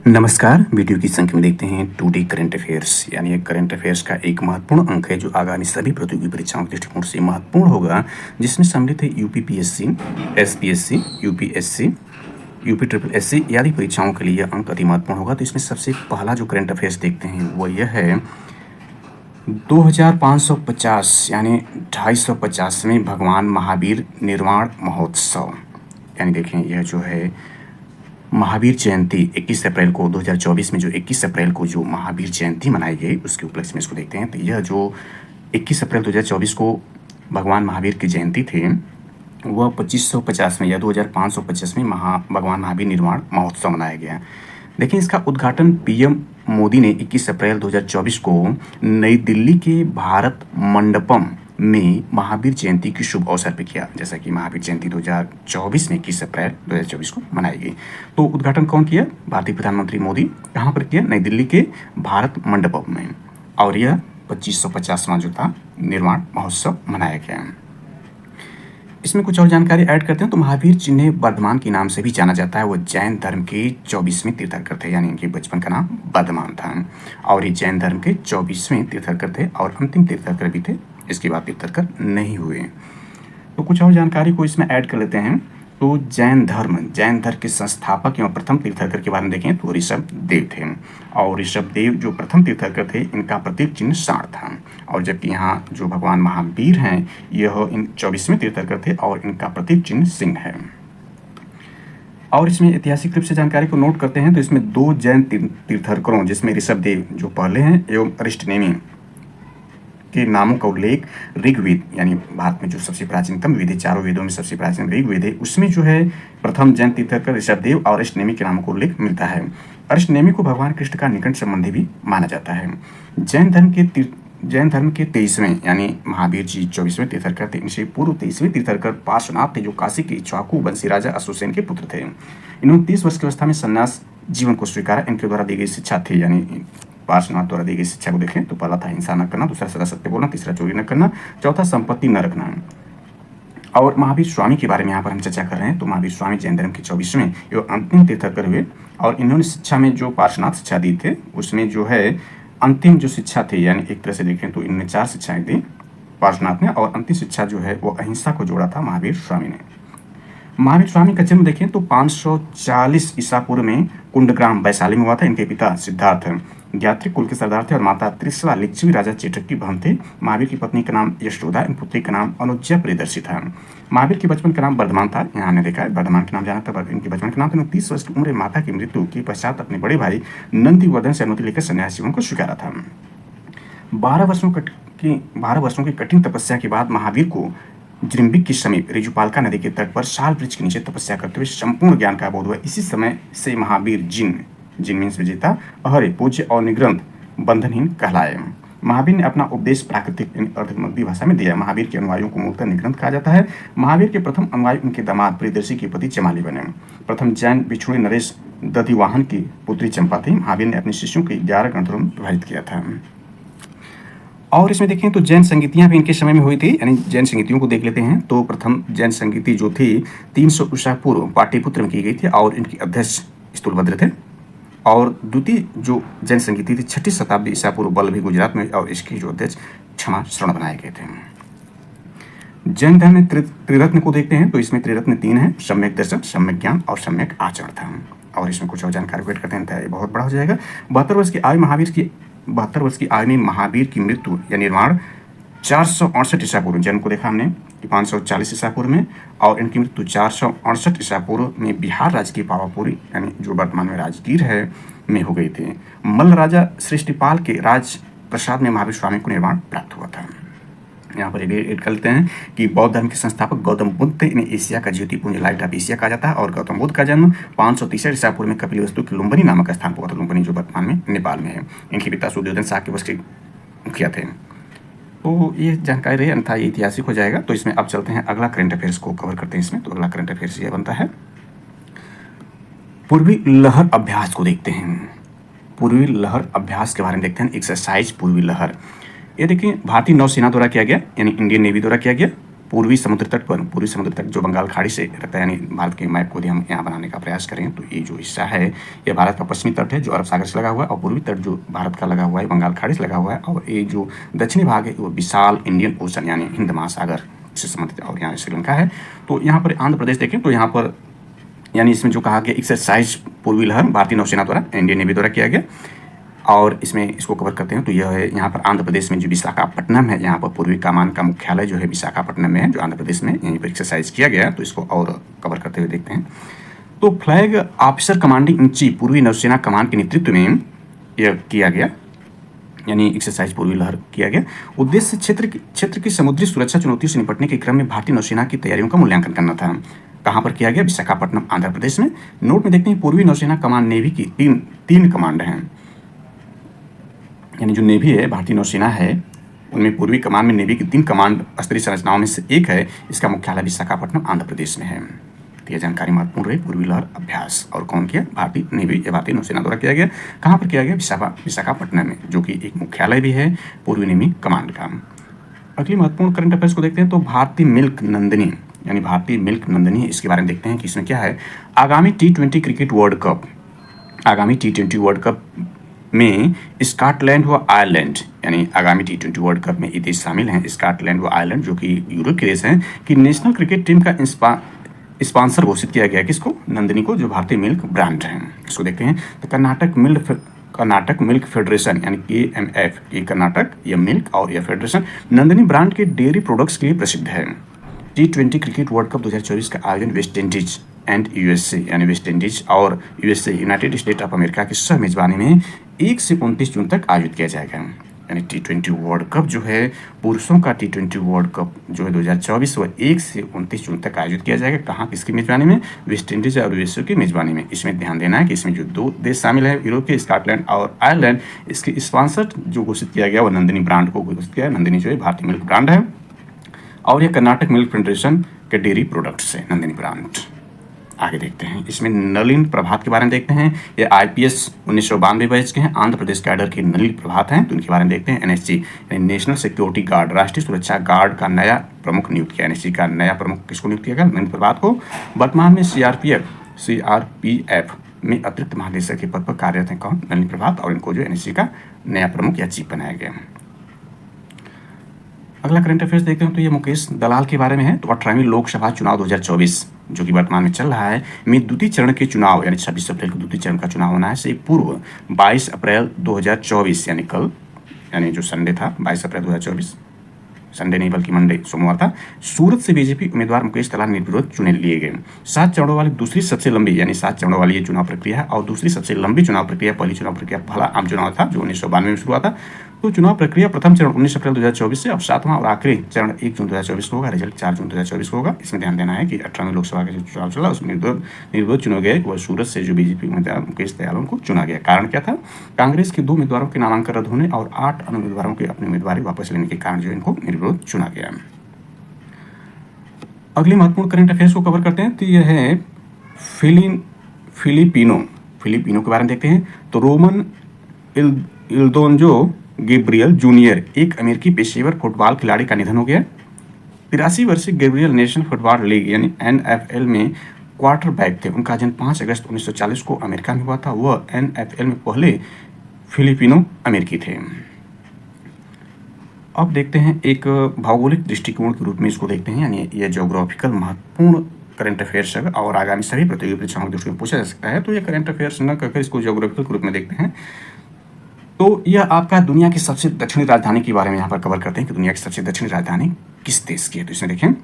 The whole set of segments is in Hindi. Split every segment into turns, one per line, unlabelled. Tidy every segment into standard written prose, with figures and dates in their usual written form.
नमस्कार। वीडियो की संख्या में देखते हैं टुडे करंट अफेयर्स यानी एक करंट अफेयर्स का एक महत्वपूर्ण अंक है जो आगामी सभी प्रतियोगी परीक्षाओं के दृष्टिकोण से महत्वपूर्ण होगा, जिसमें सम्मिलित है UPPSC, SPSC, UPSC, UP triple SC आदि परीक्षाओं के लिए यह अंक अति महत्वपूर्ण होगा। तो इसमें सबसे पहला जो करंट अफेयर्स देखते हैं वो यह है 2550 यानी 250वें भगवान महावीर निर्वाण महोत्सव। यानी देखें यह जो है महावीर जयंती 21 अप्रैल को 2024 में जो 21 अप्रैल को जो महावीर जयंती मनाई गई उसके उपलक्ष्य में इसको देखते हैं। तो यह जो 21 अप्रैल 2024 को भगवान महावीर की जयंती थी वह 2550 में या 2550 में भगवान महावीर निर्वाण महोत्सव मनाया गया। देखिए इसका उद्घाटन पीएम मोदी ने 21 अप्रैल 2024 को नई दिल्ली के भारत मंडपम में महावीर जयंती की शुभ अवसर पर किया। जैसा कि महावीर जयंती 2024 में 21 अप्रैल 2024 को मनाई गई। तो उद्घाटन कौन किया? भारतीय प्रधानमंत्री मोदी। कहाँ पर किया? नई दिल्ली के भारत मंडपम में। और यह 2550वां जो था निर्वाण महोत्सव मनाया गया। इसमें कुछ और जानकारी ऐड करते हैं तो महावीर जिन्हें वर्धमान के नाम से भी जाना जाता है, वो जैन धर्म के 24वें तीर्थंकर थे। यानी इनके बचपन का नाम वर्धमान था और ये जैन धर्म के 24वें तीर्थंकर थे और अंतिम तीर्थंकर भी थे। इसके बाद तीर्थंकर नहीं हुए। तो कुछ और जानकारी को इसमें ऐड कर लेते हैं। तो जैन धर्म के संस्थापक एवं प्रथम तीर्थंकर के बारे में देखें तो ऋषभ देव थे। और ऋषभ देव जो प्रथम तीर्थंकर थे इनका प्रतीक चिन्ह सांड था। और जबकि यहाँ जो भगवान महावीर हैं यह इन 24वें तीर्थंकर थे और इनका प्रतीक चिन्ह सिंह है। और इसमें ऐतिहासिक रूप से जानकारी को नोट करते हैं तो इसमें दो जैन तीर्थंकरों जिसमें ऋषभ देव जो पहले हैं एवं अरिष्टनेमी के नामों का उल्लेख ऋग्वेद यानी भारत में जो सबसे प्राचीनतम वेद है, चारों वेदों में सबसे प्राचीन ऋग्वेद है, उसमें जो है प्रथम जैन तीर्थंकर ऋषभदेव और अरिष्टनेमी के नामों का उल्लेख मिलता है। अरिष्टनेमी को भगवान कृष्ण का निकट संबंधी भी माना जाता है। जैन धर्म के 23वें यानी महावीर जी 24वें तीर्थंकर थे। इनसे पूर्व 23वें तीर्थंकर पार्श्वनाथ थे जो काशी के इक्ष्वाकु वंशी राजा अशोकसेन के पुत्र थे। इन्होंने 30 वर्ष की अवस्था में संन्यास जीवन को स्वीकारा। इनके द्वारा दी गई शिक्षा थी यानी पार्श्वनाथ द्वारा दी गई शिक्षा को देखें तो पहला था हिंसा न करना, दूसरा सदा सत्य बोलना, तीसरा चोरी न करना, चौथा संपत्ति न रखना। और महावीर स्वामी के बारे में यहाँ पर हम चर्चा कर रहे हैं। तो महावीर स्वामी जैन धर्म के 24वें एवं अंतिम तीर्थंकर हुए और इन्होंने शिक्षा में जो पार्श्वनाथ शिक्षा दी थे उसमें जो है अंतिम जो शिक्षा थी यानी एक तरह से देखें तो इनने 4 शिक्षाएं दी पार्श्वनाथ ने और अंतिम शिक्षा जो है वो अहिंसा को जोड़ा था महावीर स्वामी ने। महावीर स्वामी का जन्म देखें तो 540 ईसा पूर्व में कुंडग्राम वैशाली में हुआ था। इनके पिता सिद्धार्थ ज्ञात्री कुल के सरदार थे और माता त्रिशला लिच्छवी राजा चेटक की बहन थे। महावीर की पत्नी का नाम यशोदा एवं पुत्री का नाम अनुज्या प्रियदर्शी था। महावीर के बचपन का नाम वर्धमान था। यहाँ हमने देखा है वर्धमान के नाम जाना था। इनके बचपन के नाम था। 30 वर्ष की उम्र माता की मृत्यु के पश्चात अपने बड़े भाई नंदीवर्धन से अनुमति लेकर सन्यास जीवन को स्वीकारा था। 12 वर्षों की कठिन तपस्या के बाद महावीर को जृंबिक के समीप रिजुपालका नदी के तट पर साल वृक्ष के नीचे तपस्या करते हुए संपूर्ण ज्ञान का बोध हुआ। इसी समय से महावीर जिन मीन्स विजेता, अहरे, पूज्य और निग्रंथ बंधनहीन कहलाए। महावीर ने अपना उपदेश प्राकृतिक अर्धमगधी भाषा में दिया। महावीर के अनुयायियों को मूलतः निग्रंथ कहा जाता है। महावीर के प्रथम अनुयायी उनके दामाद प्रियदर्शी के पति चमाली बने। प्रथम जैन बिछुड़े नरेश दधिवाहन की पुत्री चंपा थी। महावीर ने अपने शिष्यों के 11 ग्रंथों में विभाजित किया था। और इसमें देखें तो जैन संगीतियाँ भी इनके समय में हुई थी। यानी जैन संगीतियों को देख लेते हैं तो प्रथम जैन संगीति जो थी 300 ईसा पूर्व पाटलिपुत्र में की गई थी और इनके अध्यक्ष स्थूलभद्र थे। और द्वितीय जो जैन संगीति थी 6ठी शताब्दी ईसा पूर्व बल्लभी गुजरात में और इसके जो अध्यक्ष क्षमा शरण बनाए गए थे। जैन धर्म में त्रिरत्न को देखते हैं तो इसमें त्रिरत्न 3 है, सम्यक दर्शन, सम्यक ज्ञान और सम्यक आचरण था। और इसमें कुछ और जानकारी वेट करते हैं बहुत बड़ा हो जाएगा। 72 वर्ष की आयु में महावीर की मृत्यु या निर्वाण 468 ईसा पूर्व, जन्म को देखा हमने कि 540 ईसा पूर्व में और इनकी मृत्यु 468 ईसा पूर्व में बिहार राज्य की पावापुरी यानी जो वर्तमान में राजगीर है में हो गई थी। मल्ल राजा सृष्टिपाल के राज प्रसाद में महावीर स्वामी को निर्वाण प्राप्त हुआ था। यहाँ पर एड कर लेते हैं कि बौद्ध धर्म के संस्थापक गौतम बुद्ध थे। इन्हें एशिया का ज्योतिपुंज लाइट ऑफ एशिया कहा जाता है। और गौतम बुद्ध का जन्म 563 ईसा पूर्व में कपिलवस्तु के लुम्बिनी नामक स्थान पर हुआ था। लुम्बिनी जो वर्तमान में नेपाल में है। इनके पिता सुयोधन शाक्य वंश के मुखिया थे। तो ये जानकारी रही, अन्यथा ये ऐतिहासिक हो जाएगा। तो इसमें अब चलते हैं अगला करंट अफेयर्स को कवर करते हैं इसमें। तो अगला करंट अफेयर्स ये बनता है पूर्वी लहर अभ्यास को देखते हैं। पूर्वी लहर अभ्यास के बारे में देखते हैं। एक्सरसाइज पूर्वी लहर, ये देखिए भारतीय नौसेना द्वारा किया गया यानी इंडियन नेवी द्वारा किया गया। पूर्वी समुद्र तट जो बंगाल खाड़ी से रहता है, यानी भारत के मैप को यदि हम यहाँ बनाने का प्रयास करें तो ये जो हिस्सा है ये भारत का पश्चिमी तट है जो अरब सागर से लगा हुआ है, और पूर्वी तट जो भारत का लगा हुआ है बंगाल खाड़ी से लगा हुआ है, और ये जो दक्षिणी भाग है वो विशाल इंडियन ओशन यानी हिंद महासागर से संबंधित है, और यहाँ श्रीलंका है। तो यहाँ पर आंध्र प्रदेश देखें तो यहाँ पर यानी इसमें जो कहा गया एक्सरसाइज पूर्वी लहर भारतीय नौसेना द्वारा, इंडियन नेवी द्वारा किया गया, और इसमें इसको कवर करते हैं। तो यह है यहाँ पर आंध्र प्रदेश में जो विशाखापट्टनम है, यहाँ पर पूर्वी कमान का मुख्यालय जो है विशाखापट्टनम में है, जो आंध्र प्रदेश में यहीं पर एक्सरसाइज किया गया। तो इसको और कवर करते हुए देखते हैं। तो flag officer commanding in chief पूर्वी नौसेना कमान के नेतृत्व में यह किया गया, यानी एक्सरसाइज पूर्वी लहर किया गया। उद्देश्य क्षेत्र की समुद्री सुरक्षा चुनौतियों से निपटने के क्रम में भारतीय नौसेना की तैयारियों का मूल्यांकन करना था। कहाँ पर किया गया? विशाखापट्टनम आंध्र प्रदेश में। नोट में देखते हैं पूर्वी नौसेना कमान नेवी की तीन कमांड हैं, यानी जो नेवी है भारतीय नौसेना है उनमें पूर्वी कमान में नेवी की 3 कमांड स्तरीय संरचनाओं में से एक है, इसका मुख्यालय विशाखापट्टनम आंध्र प्रदेश में है। तो यह जानकारी महत्वपूर्ण रही। पूर्वी लहर अभ्यास और कौन किया? भारतीय नेवी या भारतीय नौसेना द्वारा किया गया। कहाँ पर किया गया? विशाखापट्टनम में, जो कि एक मुख्यालय भी है पूर्वी नेवी कमांड का। अगली महत्वपूर्ण करंट अफेयर्स को देखते हैं। तो भारतीय मिल्क नंदिनी, यानी भारतीय मिल्क नंदिनी, इसके बारे में देखते हैं कि इसमें क्या है। आगामी T20 क्रिकेट वर्ल्ड कप, आगामी T20 वर्ल्ड कप में स्कॉटलैंड व आयरलैंड, यानी आगामी T20 वर्ल्ड कप में ये देश शामिल हैं, स्कॉटलैंड व आयरलैंड, जो कि यूरोप के देश हैं, कि नेशनल क्रिकेट टीम का स्पॉन्सर घोषित किया गया। किसको? नंदिनी को, जो भारतीय मिल्क ब्रांड है। इसको देखते हैं। तो कर्नाटक मिल्क फेडरेशन, यानी KMF, ये कर्नाटक, ये मिल्क और यह फेडरेशन नंदिनी ब्रांड के डेयरी प्रोडक्ट्स के लिए प्रसिद्ध है। T20 क्रिकेट वर्ल्ड कप 2024 का आयोजन वेस्ट इंडीज एंड USA, यानी वेस्ट इंडीज और USA United state of America की सह मेजबानी में 1 से 29 जून तक आयोजित किया जाएगा। यानी T20 वर्ल्ड कप जो है, पुरुषों का T20 वर्ल्ड कप जो है 2024 व 1 से 29 जून तक आयोजित किया जाएगा। कहाँ? किसकी मेजबानी में? वेस्ट इंडीज और USA की मेजबानी में। इसमें ध्यान देना है कि इसमें जो 2 देश शामिल है यूरोप के, स्कॉटलैंड और आयरलैंड, इसके स्पॉन्सर जो घोषित किया गया वो नंदिनी ब्रांड को घोषित किया है। नंदिनी जो है भारतीय मिल्क ब्रांड है, और ये कर्नाटक मिल्क फेडरेशन के डेयरी प्रोडक्ट्स है नंदिनी ब्रांड। आगे देखते हैं। इसमें नलिन प्रभात के बारे में देखते हैं। ये IPS 1992 बैच के हैं, आंध्र प्रदेश कैडर के नलिन प्रभात हैं, तो उनके बारे में देखते हैं। NSG यानी नेशनल सिक्योरिटी गार्ड, राष्ट्रीय सुरक्षा गार्ड का नया प्रमुख नियुक्त किया। NSG का नया प्रमुख किसको नियुक्त किया गया? नलिन प्रभात को। वर्तमान में CRPF में अतिरिक्त महानिदेशक के पद पर कार्यरत हैं। कौन? नलिन प्रभात, और इनको जो NSG का नया प्रमुख या चीफ बनाया गया। अगला करंट अफेयर्स देखते हैं। तो ये मुकेश दलाल के बारे में है। तो 18वीं लोकसभा चुनाव 2024 जो कि वर्तमान में चल रहा है में द्वितीय चरण के चुनाव, यानी 26 अप्रैल को द्वितीय चरण का चुनाव होना है, से पूर्व 22 अप्रैल 2024, यानी कल, यानी जो संडे था 22 अप्रैल 2024, संडे नहीं बल्कि मंडे, सोमवार था, सूरत से बीजेपी उम्मीदवार मुकेश दलाल निर्विरोध चुने लिए गए। 7 चरणों वाली दूसरी सबसे लंबी, यानी 7 चरणों वाली ये चुनाव प्रक्रिया है, और दूसरी सबसे लंबी चुनाव प्रक्रिया, पहली चुनाव प्रक्रिया पहला आम चुनाव था जो 1992 में शुरू हुआ था। तो चुनाव प्रक्रिया प्रथम चरण 19 अप्रैल 2024 से, अब 7वां और आखिरी चरण 1 जून 2024 को होगा। रिजल्ट 4 जून 2024 को होगा। इसमें ध्यान देना है कि 18वीं लोकसभा का जो चुनाव चला उसमें निर्विरोध चुने गए, वह सूरत से जो बीजेपी उम्मीदवार मुकेश दलाल को चुना गया। कारण क्या था? कांग्रेस के 2 उम्मीदवारों के नामांकन रद्द होने और 8 अन्य उम्मीदवारों के अपनी उम्मीदवारी वापस लेने के कारण जो इनको निर्विरोध चुना गया। अगली महत्वपूर्ण करंट अफेयर्स को कवर करते हैं। तो यह है फिलिपिनो के बारे में देखते हैं। तो रोमन इल्दोंजो गैब्रियल जूनियर, एक अमेरिकी पेशेवर फुटबॉल खिलाड़ी का निधन हो गया। 83 वर्षीय गैब्रियल नेशनल फुटबॉल लीग यानी NFL में क्वार्टरबैक थे। उनका जन्म 5 अगस्त 1940 को अमेरिका में हुआ था। वह NFL में पहले फिलिपिनो अमेरिकी थे। अब देखते हैं एक भौगोलिक दृष्टिकोण के रूप में इसको देखते हैं, यानी यह ज्योग्राफिकल महत्वपूर्ण करंट अफेयर्स है और आगामी सभी प्रतियोगी परीक्षाओं के दृष्टि में पूछा जा सकता है। तो यह करंट अफेयर्स न कहकर इसको ज्योग्राफिकल के रूप में देखते हैं। तो यह आपका दुनिया की सबसे दक्षिणी राजधानी के बारे में यहाँ पर कवर करते हैं कि दुनिया की सबसे दक्षिणी राजधानी किस देश की है। तो इसमें देखें,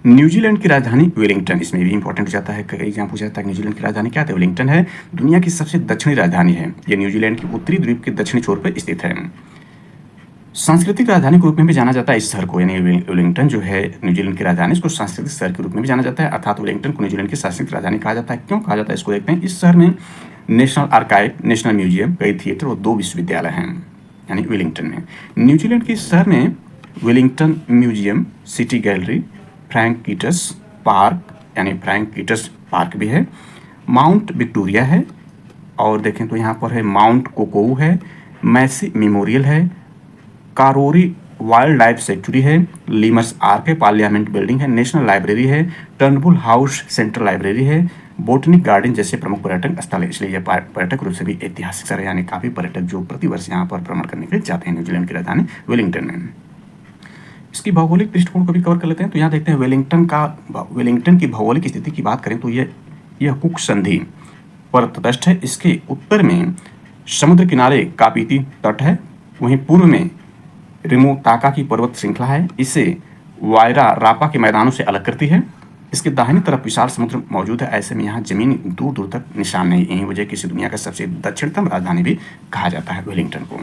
न्यूजीलैंड की राजधानी वेलिंगटन, इसमें भी इंपॉर्टेंट हो जाता है, कई एग्जाम पूछा जाता है न्यूजीलैंड की राजधानी क्या है? वेलिंगटन है। दुनिया की सबसे दक्षिणी राजधानी है। यह न्यूजीलैंड के उत्तरी द्वीप के दक्षिणी छोर पर स्थित है। सांस्कृतिक राजधानी के रूप में भी जाना जाता है इस शहर को, यानी वेलिंगटन जो है न्यूजीलैंड की राजधानी, इसको सांस्कृतिक शहर के रूप में भी जाना जाता है, अर्थात वेलिंगटन को न्यूजीलैंड की सांस्कृतिक राजधानी कहा जाता है। क्यों कहा जाता है इसको देखते हैं। इस शहर में नेशनल आर्काइव, नेशनल म्यूजियम, कई थिएटर और 2 विश्वविद्यालय हैं, यानी वेलिंगटन में। न्यूजीलैंड के शहर में Wellington museum, city gallery, Frank kits park, यानी फ्रैंक कीटस पार्क भी है, माउंट विक्टोरिया है, और देखें तो यहाँ पर है माउंट कोकोऊ है, मैसी मेमोरियल है, कारोरी वाइल्ड लाइफ सेंचुरी है, लीमस आर्क है, पार्लियामेंट बिल्डिंग है, नेशनल लाइब्रेरी है, टर्नबुल हाउस सेंट्रल लाइब्रेरी है, बोटनिक गार्डन जैसे प्रमुख पर्यटन स्थल है। इसलिए यह पर्यटक रूप से भी ऐतिहासिक शहर है, यानी काफ़ी पर्यटक जो प्रतिवर्ष यहाँ पर भ्रमण करने के लिए जाते हैं न्यूजीलैंड की राजधानी वेलिंगटन में। इसकी भौगोलिक पृष्ठभूमि को भी कवर कर लेते हैं। तो यहाँ देखते हैं वेलिंगटन की भौगोलिक स्थिति की बात करें तो यह कुक संधि पर तटस्थ है। इसके उत्तर में समुद्र किनारे कापीती तट है, वहीं पूर्व में रिमोताका की पर्वत श्रृंखला है, इसे वायरा रापा के मैदानों से अलग करती है। इसके दाहिनी तरफ विशाल समुद्र मौजूद है, ऐसे में यहाँ जमीन दूर दूर तक निशान नहीं। यही वजह किसी दुनिया का सबसे दक्षिणतम राजधानी भी कहा जाता है वेलिंगटन को।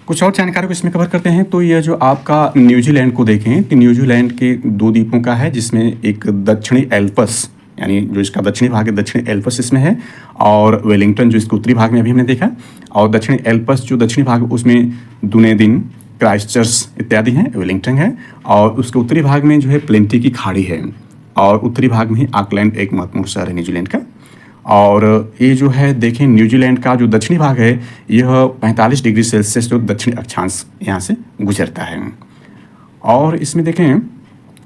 कुछ और जानकारी को इसमें कवर करते हैं। तो यह जो आपका न्यूजीलैंड को देखें तो न्यूजीलैंड के 2 द्वीपों का है, जिसमें एक दक्षिणी एल्पस यानी जो इसका दक्षिणी भाग है, दक्षिणी एल्पस इसमें है, और वेलिंगटन जो इसके उत्तरी भाग में अभी हमने देखा, और दक्षिणी एल्पस जो दक्षिणी भाग है उसमें दुनेदिन, क्राइस्टचर्च इत्यादि हैं, वेलिंगटन है, और उसके उत्तरी भाग में जो है प्लेंटी की खाड़ी है, और उत्तरी भाग में ही ऑकलैंड एक महत्वपूर्ण शहर है न्यूजीलैंड का। और ये जो है देखें न्यूजीलैंड का जो दक्षिणी भाग है यह 45 डिग्री सेल्सियस जो दक्षिणी अक्षांश यहाँ से गुजरता है। और इसमें देखें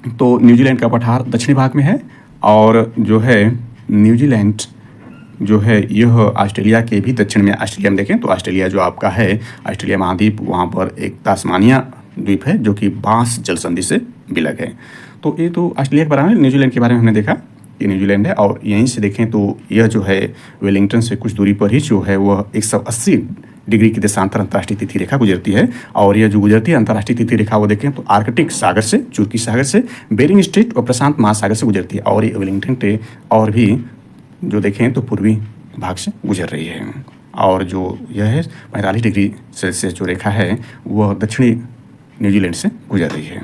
तो न्यूजीलैंड का पठार दक्षिणी भाग में है, और जो है न्यूजीलैंड जो है यह ऑस्ट्रेलिया के भी दक्षिण में। ऑस्ट्रेलिया में देखें तो ऑस्ट्रेलिया जो आपका है ऑस्ट्रेलिया महाद्वीप, वहाँ पर एक तास्मानिया द्वीप है जो कि बांस जल संधि से विलग है। तो ये तो ऑस्ट्रेलिया के बारे में, न्यूजीलैंड के बारे में हमने देखा कि न्यूजीलैंड है। और यहीं से देखें तो यह जो है वेलिंगटन से कुछ दूरी पर ही जो है वह 180 डिग्री की देशांतर अंतर्राष्ट्रीय तिथि रेखा गुजरती है, और यह जो गुजरती है अंतर्राष्ट्रीय तिथि रेखा वो देखें तो आर्कटिक सागर से, चुर्की सागर से, बेरिंग स्ट्रेट और प्रशांत महासागर से गुजरती है, और ये वेलिंगटन से और भी जो देखें तो पूर्वी भाग से गुजर रही है। और जो यह है 45 डिग्री सेल्सियस जो रेखा है वह दक्षिणी न्यूजीलैंड से गुजर रही है।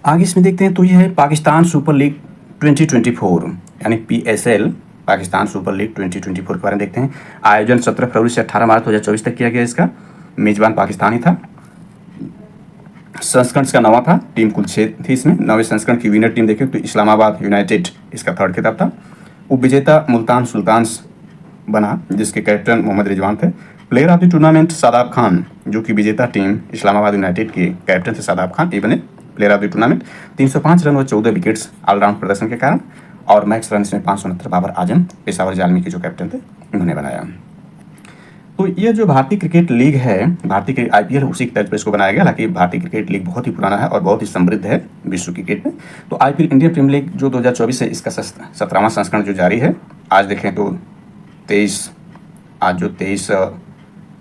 आगे इसमें देखते हैं तो यह है पाकिस्तान सुपर लीग 2024 यानी PSL, पाकिस्तान सुपर लीग 2024 के बारे में देखते हैं। आयोजन 17 फरवरी से 18 मार्च 2024 तक किया गया। इसका मेजबान पाकिस्तान ही था। संस्करण का 9वां था, टीम कुल 6 थी इसमें। 9वें संस्करण की विनर टीम देखें तो इस्लामाबाद यूनाइटेड इसका 3rd खिताब था। उपविजेता मुल्तान सुल्तान्स बना जिसके कैप्टन मोहम्मद रिजवान थे। Player of the tournament Shadab Khan, जो कि विजेता टीम इस्लामाबाद यूनाइटेड के कैप्टन थे शादाब खान, ये बने player of the tournament. 305 run और 14 विकेट्स ऑलराउंड प्रदर्शन के कारण, और मैक्स रन इसमें 569 बाबर आजम पेशावर जालमी के जो कैप्टन थे उन्होंने बनाया। तो ये जो भारतीय क्रिकेट लीग है, भारतीय IPL उसी की तर्ज पर इसको बनाया गया। हालांकि भारतीय क्रिकेट लीग बहुत ही पुराना है और बहुत ही समृद्ध है विश्व क्रिकेट में। तो IPL इंडियन प्रीमियर लीग जो 2024 है इसका 17वां संस्करण जो जारी है। आज देखें तो 23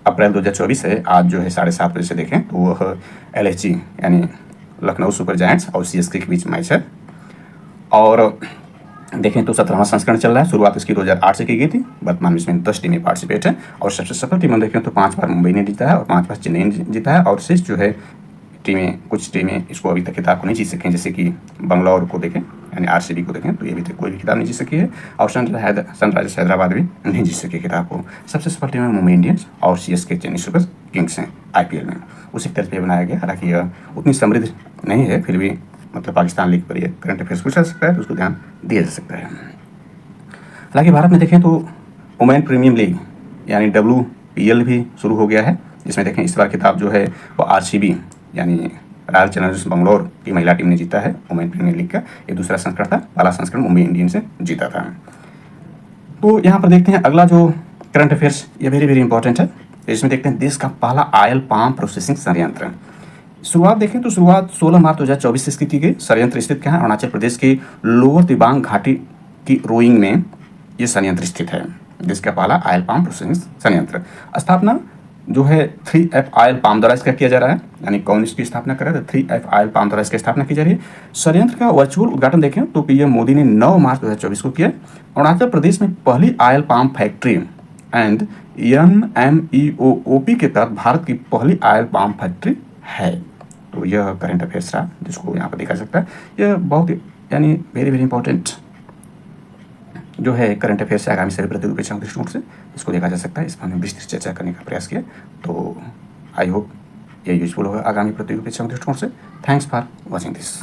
अप्रैल 2024 है। आज जो है 7:30 बजे से देखें तो वह LHG यानी लखनऊ सुपर जायंट्स और CSK के बीच मैच है। और देखें तो 17वां संस्करण चल रहा है। शुरुआत इसकी 2008 से की गई थी। वर्तमान में इसमें 10 टीमें पार्टिसिपेट है, और सबसे सफल टीमें देखें तो 5 बार मुंबई ने जीता है और 5 बार चेन्नई ने जीता है। और शेष जो है कुछ टीमें इसको अभी तक खिताब को नहीं जीत सकी, जैसे कि बंगलौर को देखें यानी RCB को देखें तो ये अभी तक कोई भी खिताब नहीं जीत सकी है, और सनराइजर्स हैदराबाद भी नहीं जीत सकी खिताब को। सबसे सफल टीमें मुंबई इंडियंस और CSK चेन्नई सुपर किंग्स हैं IPL में। उसी तरह से बनाया गया। हालांकि यह उतनी समृद्ध नहीं है, फिर भी मतलब पाकिस्तान लीग पर यह करंट अफेयर्स पूछा जा सकता है तो उसको ध्यान दिया जा सकता है। हालांकि भारत में देखें तो वुमेन प्रीमियम लीग यानी WPL भी शुरू हो गया है, जिसमें देखें इस बार खिताब जो है वो RCB यानी रॉयल चैलेंजर्स बंगलौर की महिला टीम ने जीता है वुमेन प्रीमियर लीग का। ये दूसरा संस्करण था। पहला संस्करण मुंबई इंडियंस से जीता था। तो यहाँ पर देखते हैं अगला जो करंट अफेयर्स, ये वेरी वेरी इंपॉर्टेंट है। इसमें देखते हैं देश का पहला ऑयल पाम प्रोसेसिंग संयंत्र। शुरुआत देखें तो शुरुआत 16 मार्च 2024 से की गई। संयंत्र स्थित क्या है? अरुणाचल प्रदेश के लोअर दिबांग घाटी की रोइंग में ये संयंत्र स्थित है। देश का पहला ऑयल पाम प्रोसेसिंग संयंत्र। स्थापना जो है 3F ऑयल पाम द्वारा इसका किया जा रहा है, यानी कौन इसकी स्थापना कर रहा है? 3F ऑयल पाम द्वारा इसकी स्थापना की जा रही है। संयंत्र का वर्चुअल उद्घाटन देखें तो PM मोदी ने 9 मार्च 2024 को किया। अरुणाचल प्रदेश में पहली oil palm factory and NMEOOP के तहत भारत की पहली ऑयल पाम फैक्ट्री है। तो यह करंट अफेयर्स रहा जिसको यहाँ पर देखा सकता है। यह बहुत यानी वेरी वेरी इंपॉर्टेंट जो है करंट अफेयर्स से आगामी सभी प्रतियोगी परीक्षाओं के दृष्टिकोण से इसको देखा जा सकता है। इस पर हमने विस्तृत चर्चा करने का प्रयास किया। तो आई होप ये यूजफुल होगा आगामी प्रतियोगी परीक्षाओं के दृष्टिकोण से। Thanks for watching this.